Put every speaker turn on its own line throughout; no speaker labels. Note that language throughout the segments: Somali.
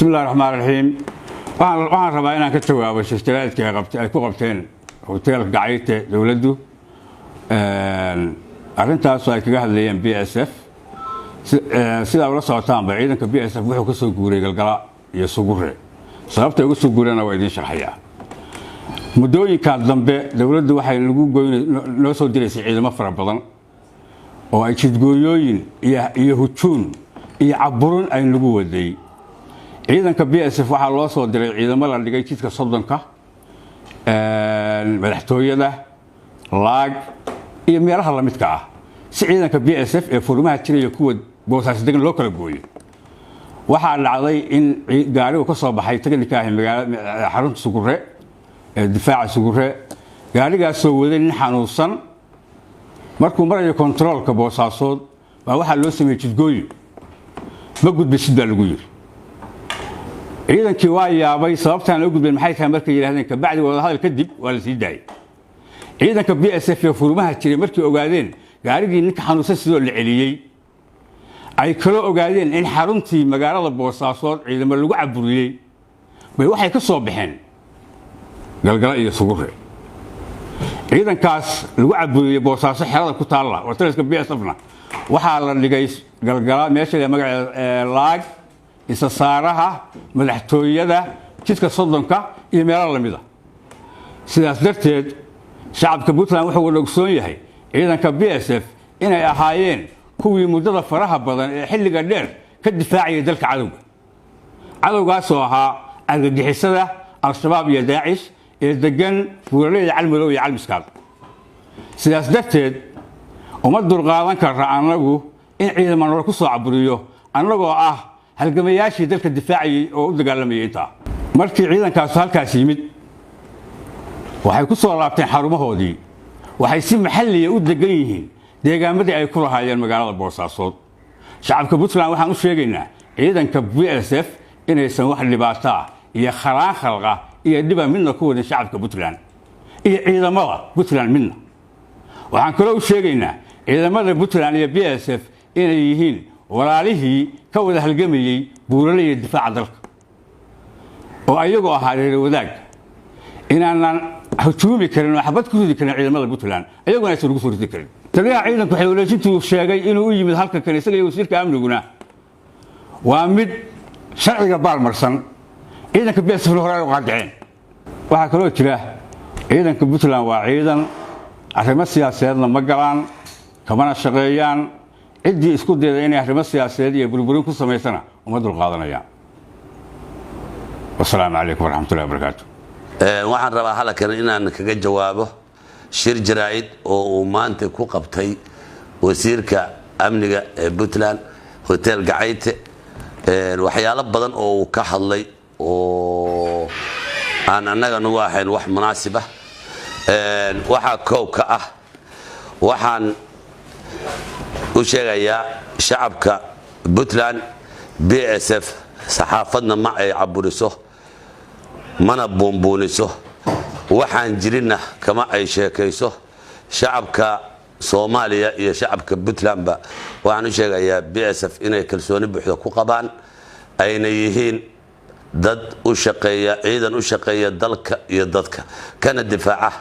بسم الله الرحمن الرحيم. waxaan rabaa inaan ka jawaabo shirkadaadka ay ku qabteen hoteelka Gacayte dawladdu arintaas ay kaga hadlayeen BSF sida ula socotaanba ciidanka BSF wuxuu ka soo guuray galgala iyo Sugure sababta ugu soo guurana waa idin sharxaya mudooyinka dambe dawladdu waxay lagu gooynay loo soo direysay ciidamo fara badan oo ay jidgooyooyin iyo hujuun iyo caburun ay lagu waday ciidanka BSF waxa loo soo diray ciidamo la dhigay jidka Sodonka madaxtooyada laag iyo meelaha la midka ah si ciidanka BSF ee furmaha jiray kuwa boosaas degan loo kala gooyo waxa dhacday in gaarigu ka soo baxay taganika ah magaalada xarunta Sugure ee difaaca Sugure gaarigaas soo waday nin xanuunsan markuu marayo controlka boosaasood waxa loo sameeyay jidgooyo ma gudbisida lagu yiri ciidankii waa yaabay sababtaan ugu gudbeen maxay tahay markay yiraahdeen ka bacdi wada hadal kadib waa la sii daayay ciidanka BSF ee furmaha jiray markii ogaadeen gaarigii ninka xanuunsan sidoo la celiyay ay kala ogaadeen in xaruntii magaalada Boosaasood ciidamo lagu caburiyay bay waxay ka soo baxeen galgala iyo Sugure ciidankaas lagu caburiyay Boosaaso xerada ku taala oo taliska BSF-na waxa la dhigay galgala meesha magaceeda laag isa saaraha madaxtooyada jidka Sodonka iyo meelaha lamida sidaas darteed shacabka Puntland wuxuu wada ogsoon yahay ciidanka BSF inay ahaayeen kuwii muddada faraha badan ee xilliga dheer ka difaaciyay dalka cadawgaas oo ahaa argagixisada al-shabaab iyo daacish ee degan buuraleyda Calmadow iyo Calmiskaad sidaas darteed uma dulqaadan karra anagu in ciidamada ku soo caburiyo anagoo ah halgamayaashii dalka difaaciyay oo u dagaalamayay inta markii ciidankaas halkaas yimid waxay ku soo laabteen xarumahoodii waxay si maxalliye u degan yihiin deegaamadii ay ku lahaayeen magaalada Boosaasood shacabka Puntland waxaan u sheegaynaa ciidanka BSF inaysan wax dhibaato ah iyo khalqa iyo dhiba midna ku wadin shacabka Puntland iyo ciidamada Puntland midna waxaan kale u sheegaynaa ciidamada Puntland iyo BSF inay yihiin walaalihii ka wada halgamayay buuraleyda difaaca dalka oo ayagoo ahaa reer wadaag inaanan hujuumi karin oo xabad ku ridi karin ciidamada Puntland ayaguna aysan ugu soo ridi karin taliyaha ciidanku waxay walaashintu sheegay inuu u yimid halka kaniisada iyo wasiirka amniguna waa mid sharciga baalmarsan ciidanka BSF hore u qaadaceen waxa kale oo jira ciidanka Puntland waa ciidan arrimo siyaasadeedna ma galaan kamana shaqeeyaan cidii isku dayday inay arrimo siyaasadeed iyo burburin ku sameysana uma dul qaadanayaan wassalaamu calaykum waraxmatullaahi wabarakaatuh
waxaan rabaa halkan inaan kaga jawaabo shir jaraa'id oo uu maanta ku qabtay wasiirka amniga ee Puntland hotel Gacayte waxyaalo badan oo uu ka hadlay oo aan anaga nagu ahayn wax munaasib ah waxa koob ka ah waxaan u sheegayaa shacabka Puntland BSF saxaafadna ma ay caburiso mana boonbooniso waxaan jirina kama ay sheekayso shacabka Soomaaliya iyo shacabka Puntland ba waxaan u sheegayaa BSF inay kalsooni buuxda ku qabaan ayna yihiin dad u shaqeeya ciidan u shaqeeya dalka iyo dadka kana difaaca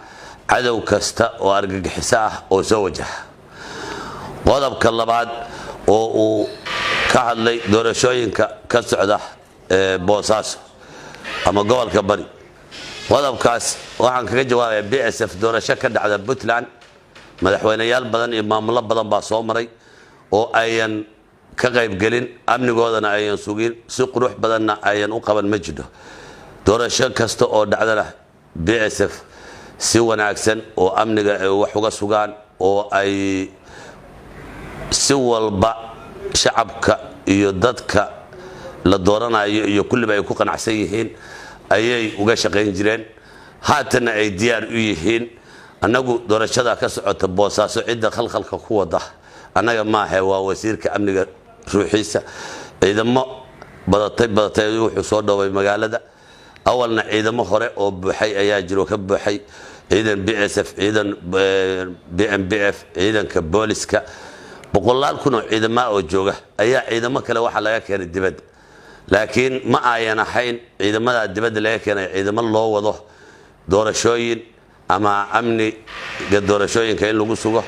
cadow kasta oo argagixis ah oo soo wajaha qodobka labaad oo uu ka hadlay doorashooyinka ka socda Boosaaso ama gobolka Bari qodobkaas waxaan kaga jawaabayaa BSF doorasho ka dhacda Puntland madaxweynayaal badan iyo maamulo badan baa soo maray oo ayan ka qayb galin amnigoodana ayan sugin si qurux badanna ayan u qaban majido doorasho kasta oo dhacdana BSF si wanaagsan oo amniga ay wax uga sugaan oo ay si walba shacabka iyo dadka la dooranayo iyo kulliba ay ku qanacsan yihiin ayay uga shaqeyn jireen haatana ay diyaar u yihiin anagu doorashada ka socota Boosaaso cidda khalkhalka ku wada anaga ma aha waa wasiirka amniga ruuxiisa ciidamo badatay wuxuu soo dhaway magaalada awalna ciidamo hore oo buuxay ayaa jiro ka buuxay ciidan BSF ciidan BMBF ciidanka booliska boqolaal kun oo ciidamo oo jooga ayaa ciidamo kale waxa laga keenay dibadda laakiin ma ayan ahayn ciidamada dibadda laga keenay ciidamo loo wado doorashooyin ama amniga doorashooyinka in lagu sugo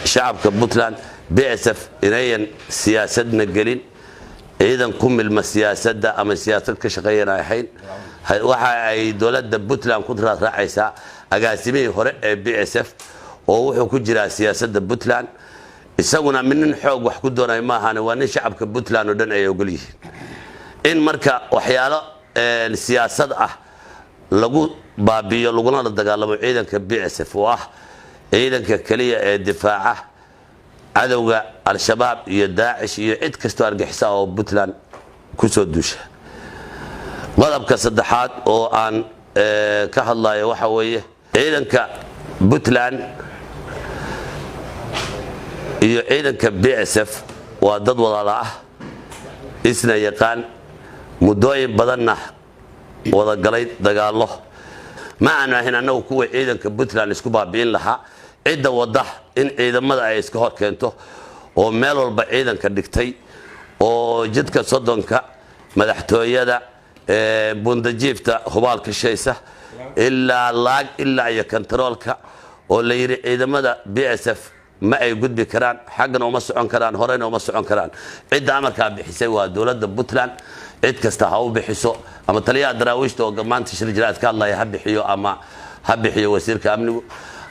shacabka Puntland BSF inayan siyaasadna gelin ciidan ku milma siyaasadda ama siyaasad ka shaqeeyana ahayn waxa ay dawladda Puntland ku raacaysaa agaasimihii hore ee BSF oo wuxuu ku jiraa siyaasadda Puntland isaguna min xoog wax ku doonay ma ahan waa nin shacabka Puntland oo dhan ay ogol yihiin in marka waxyaalo siyaasad ah lagu baabiyo laguna la dagaalamo ciidanka BSF oo ah ciidanka kaliya ee difaaca cadawga al-shabaab iyo daacish iyo cid kastoo argixisa oo Puntland ku soo duusha qodobka saddexaad oo aan ka hadlayo waxa weeye ciidanka Puntland iyo ciidanka BSF waa dad walaalo ah isna yaqaan mudooyin badanna wada galay dagaalo ma aanu ahayn anagu kuwa ciidanka Puntland isku baabiin lahaa cida wada in ciidamada ay iska hor keento oo meel walba ciidanka dhigtay oo jidka sodonka madaxtooyada bundajiifta hubaalka shaysa ilaa laag ilaa iyo kantaroolka oo la yiri ciidamada BSF ma ay gudbi karaan xaqna uma socon karaan horeyna uma socon karaan cid amarka bixisay waa dawladda Puntland cid kasta ha u bixiso ama taliyaha daraawiishta oo maanta shir jiraad ka hadlaya ha bixiyo ama ha bixiyo wasiirka amnigu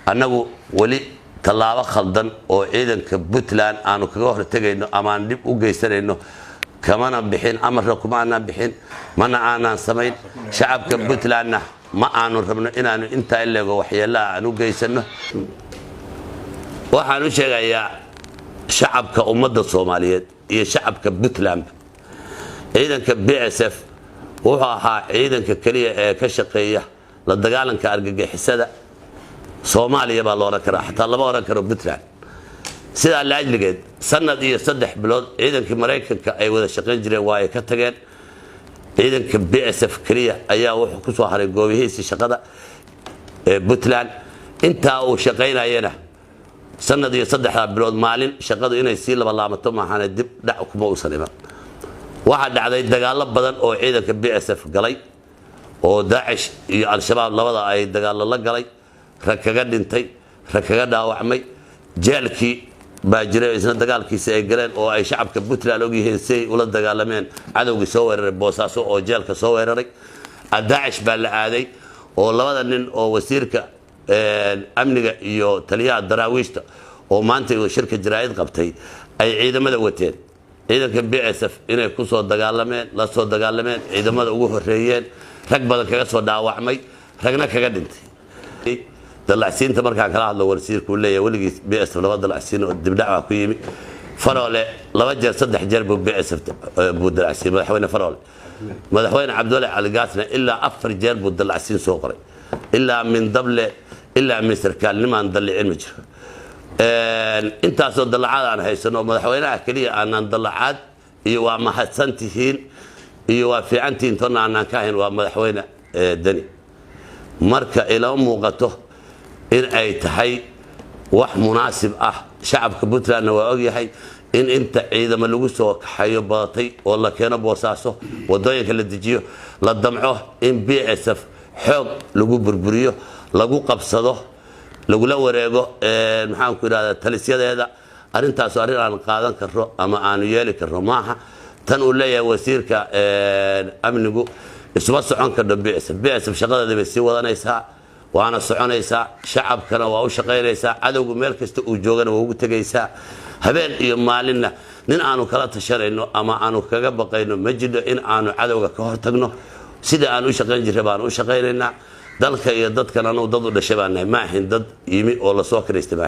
annagu wali talaabo khaldan oo ciidanka Puntland aanu kaga hortagayno ama aan dib u geysanayno kamana bixin amarka kuma aan bixin mana aanan samayn shacabka Puntlandna ma aanu rabno inaanu inta ileego waxyeelaa aan u geysano waxaan u sheegayaa shacabka ummadda Soomaaliyeed iyo shacabka Puntland ciidanka BSF wuxuu ahaa ciidanka kaliya ee ka shaqeeya la dagaalanka argagixisada Soomaaliya baa loo oran karaa xataa laba oran karo Puntland sida la ajligeed sanad iyo 3 bilood ciidanka Mareykanka ay wada shaqeyn jireen waa ay ka tageen ciidanka BSF kaliya ayaa wuxuu ku soo haray goobihiisa shaqada ee Puntland inta uu shaqeynayana sanad iyo 3 bilood maalin shaqadu inay sii laba laamato maahan dib dhac kuma u sanima waxa dhacday dagaalo badan oo ciidanka BSF galay oo daacish iyo al-shabaab labada ay dagaalo la galay rag kaga dhintay rag kaga dhaawacmay jeelkii baa jiray isna dagaalkiisa ay galeen oo ay shacabka Puntland og yihiin si ula dagaalameen cadawga soo weeraray Boosaaso oo jeelka soo weeraray daacish baa la aaday oo labada nin oo wasiirka amniga iyo taliyaha daraawiishta oo maanta shirka jiraayid qabtay ay ciidamada wateen ciidanka BSF inay ku soo dagaalameen la soo dagaalameen ciidamada ugu horeeyeen rag badan kaga soo dhaawacmay ragna kaga dhintay dalacsiinta markaan kala hadlo wasiirku leeyahay waligiis BSF laba dalacsiin oo dib dhac ku yimi faroole laba jeer 3 jeer buu BSF buu dalacsiin madaxweyne faroole madaxweyne Cabdulle Ali Gaasna ilaa 4 jeer buu dalacsiin soo qoray ilaa min dable ilaa min sarkaal nimaan dalicin ma jiro intaasoo dalacaad aan haysano madaxweynaha kaliya aanan dalacaad iyo waa mahadsantihiin iyo waa fiicantiin toona aanan ka ahayn waa madaxweyne Dani marka ila muuqato in ay tahay wax munaasib ah shacabka Puntland waa og yahay in inta ciidamo lagu soo kaxayo badatay oo la keeno Boosaaso wadooyinka la dejiyo la damco in BSF xoog lagu burburiyo lagu qabsado lagu la wareego maxaan ku yiraahdaa talisyadeeda arintaas arin aan qaadan karo ama aan yeeli karo maaha tan uu leeyahay wasiirka amnigu isma socon karo BSF shaqadeeda bay sii wadanaysaa waana soconaysaa shacabkana waa u shaqeynaysaa cadawgu meel kasta uu joogana waa ugu tagaysaa habeen iyo maalinna nin aanu kala tashanayno ama aanu kaga baqayno ma jiro in aanu cadawga ka hortagno sida aan u shaqeyn jiray baan u shaqeynaynaa dalka iyo dadkan anu dad u dhashay baan nahay ma ahin dad yimi oo la soo kireystay